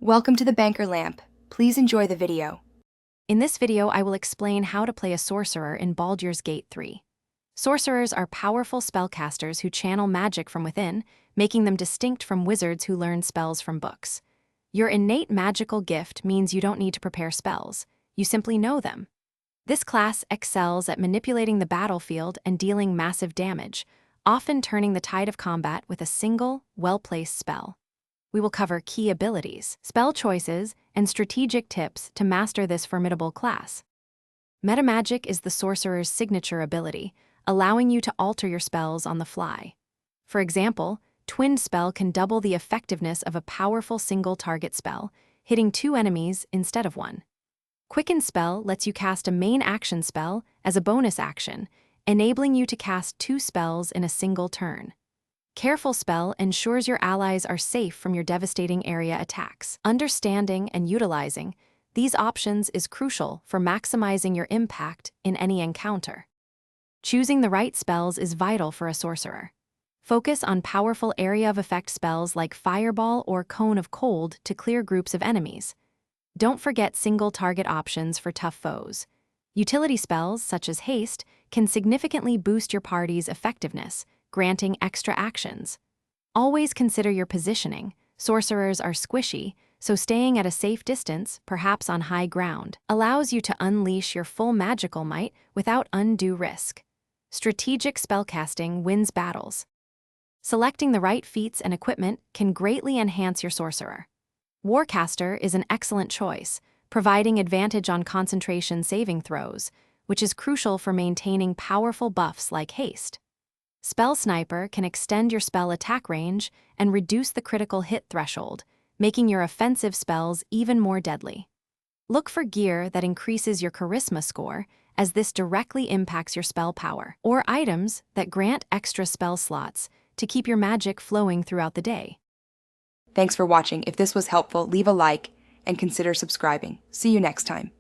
Welcome to the Banker Lamp. Please enjoy the video. In this video, I will explain how to play a Sorcerer in Baldur's Gate 3. Sorcerers are powerful spellcasters who channel magic from within, making them distinct from wizards who learn spells from books. Your innate magical gift means you don't need to prepare spells. You simply know them. This class excels at manipulating the battlefield and dealing massive damage, often turning the tide of combat with a single, well-placed spell. We will cover key abilities, spell choices, and strategic tips to master this formidable class. Metamagic is the sorcerer's signature ability, allowing you to alter your spells on the fly. For example, Twin Spell can double the effectiveness of a powerful single-target spell, hitting 2 enemies instead of 1. Quicken Spell lets you cast a main action spell as a bonus action, enabling you to cast 2 spells in a single turn. Careful Spell ensures your allies are safe from your devastating area attacks. Understanding and utilizing these options is crucial for maximizing your impact in any encounter. Choosing the right spells is vital for a sorcerer. Focus on powerful area of effect spells like Fireball or Cone of Cold to clear groups of enemies. Don't forget single target options for tough foes. Utility spells, such as Haste, can significantly boost your party's effectiveness, granting extra actions. Always consider your positioning. Sorcerers are squishy, so staying at a safe distance, perhaps on high ground, allows you to unleash your full magical might without undue risk. Strategic spellcasting wins battles. Selecting the right feats and equipment can greatly enhance your sorcerer. Warcaster is an excellent choice, providing advantage on concentration saving throws, which is crucial for maintaining powerful buffs like Haste. Spell Sniper can extend your spell attack range and reduce the critical hit threshold, making your offensive spells even more deadly. Look for gear that increases your charisma score, as this directly impacts your spell power, or items that grant extra spell slots to keep your magic flowing throughout the day. Thanks for watching. If this was helpful, leave a like and consider subscribing. See you next time.